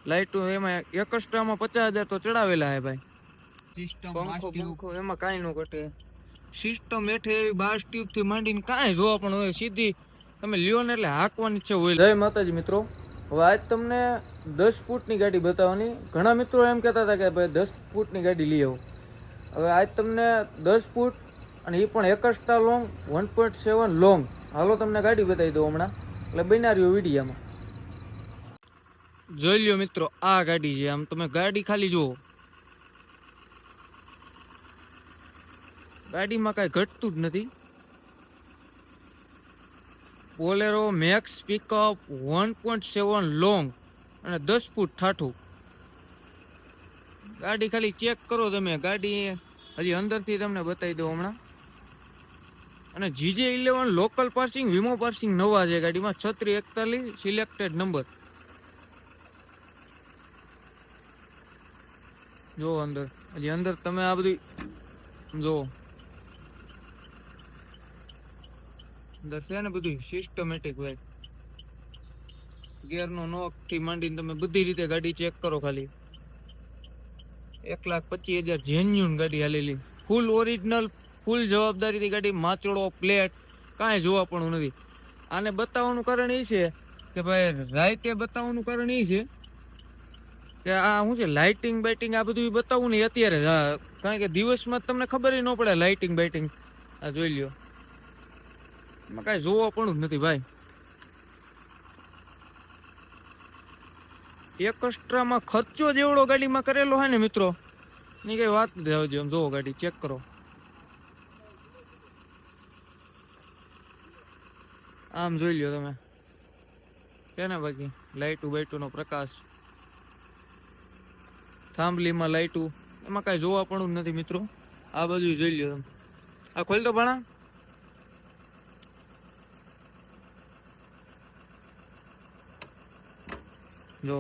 લાઈટો એમાં એક્સ્ટ્રામાં 50,000 તો ચડાવેલા હે ભાઈ. સિસ્ટમ પંખો પંખો એમાં કાંઈ ન ઘટે. સિસ્ટમ હેઠે એવી 12 ટ્યુબ થી માંડીને કાંઈ જોવા પણ હોય. સીધી તમે લ્યો ને એટલે હાંકવાની છે હોય. જય માતાજી મિત્રો, હવે આજ તમને 10 ફૂટની ગાડી બતાવવાની. ઘણા મિત્રો એમ કહેતા હતા કે ભાઈ 10 ફૂટની ગાડી લઈ આવો. હવે આજ તમને 10 ફૂટ અને એ પણ એક્સ્ટ્રા લોંગ 1.7 લોંગ. હાલો તમને ગાડી બતાવી દઉં હમણાં, એટલે બન્યા રહ્યો વિડીયામાં. જોઈ લ્યો મિત્રો, આ ગાડી છે. આમ તમે ગાડી ખાલી જુઓ, ગાડીમાં કાંઈ ઘટતું જ નથી. બોલેરો મેક્સ પિકઅપ 1.7 લોંગ અને 10 ફૂટ ઠાઠું. ગાડી ખાલી ચેક કરો તમે. ગાડી હજી અંદરથી તમને બતાવી દઉં હમણાં. અને GJ11 લોકલ પાર્સિંગ, વીમો પાર્સિંગ નવા છે ગાડીમાં. 3641 સિલેક્ટેડ નંબર. જો અંદર, હજી અંદર તમે આ બધી જો અંદર છે ને બધું સિસ્ટમેટિક ભાઈ. ગિયરનો નોક થી માંડીને તમે બધી રીતે ગાડી ચેક કરો. ખાલી 1,25,000 જેન્યુન ગાડી હાલેલી. ફૂલ ઓરિજિનલ, ફૂલ જવાબદારીથી ગાડી. માચડો પ્લેટ કાંઈ જોવા પણ નથી. આને બતાવવાનું કારણ એ છે કે ભાઈ રાઈતે બતાવવાનું કારણ એ છે કે આ શું છે, લાઇટિંગ બાઇટિંગ આ બધું બતાવવું ને અત્યારે. કારણ કે દિવસમાં તમને ખબર ન પડે લાઇટિંગ બાઇટિંગ. આ જોઈ લ્યો, એમાં કાંઈ જોવા પણ જ નથી ભાઈ. એક્સ્ટ્રામાં ખર્ચો જેવડો ગાડીમાં કરેલો હોય ને મિત્રો, ની કઈ વાત જ આવજો. આમ જોવો, ગાડી ચેક કરો. આમ જોઈ લ્યો તમે કે ને બાકી લાઈટુ બાઈટુનો પ્રકાશ, થાંભલીમાં લાઈટુ, એમાં કાંઈ જોવા પણ નથી મિત્રો. આ બાજુ જોઈ લ્યો તમે. આ ખોલ તો ભણા. જો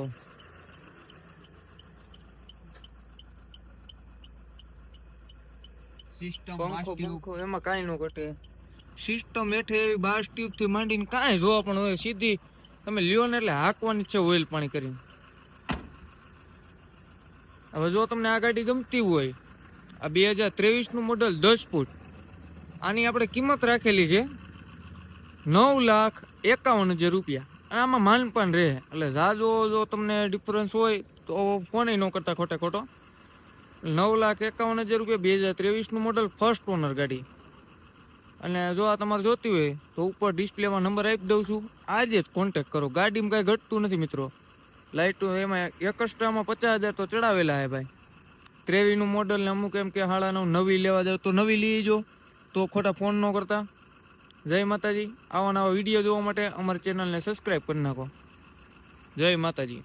સિસ્ટમ પંખો પંખો એમાં કાંઈ ન ઘટે. સિસ્ટમ હેઠે એવી 12 ટ્યુબ થી માંડીને કાંઈ જોવા પણ હોય. સીધી તમે લ્યો ને એટલે હાંકવાની છે ઓઇલ પાણી કરીને. હવે જો તમને આ ગાડી ગમતી હોય, આ 2023 નું મોડલ 10 ફૂટ, આની આપણે કિંમત રાખેલી છે 9,51,000 રૂપિયા. અને આમાં માનપાન રહે. એટલે જાજો જો તમને ડિફરન્સ હોય તો ફોન ન કરતા ખોટે ખોટો. 9,51,000 રૂપિયા, 2023 નું મોડલ, ફર્સ્ટ ઓનર ગાડી. અને જો આ તમારે જોતી હોય તો ઉપર ડિસ્પ્લેમાં નંબર આપી દઉં છું, આજે જ કોન્ટેક્ટ કરો. ગાડીમાં કાંઈ ઘટતું નથી મિત્રો. લાઇટો એમાં એક્સ્ટ્રામાં 50,000 તો ચડાવેલા હે ભાઈ. 23 નું મોડલ ને અમુક એમ કે હાડા નવી લેવા જાવ તો નવી લઈ જો, તો ખોટા ફોન ન કરતા. જય માતાજી. આવા નવા વિડીયો જોવા માટે અમારી ચેનલને સબસ્ક્રાઈબ કરી નાખો. જય માતાજી.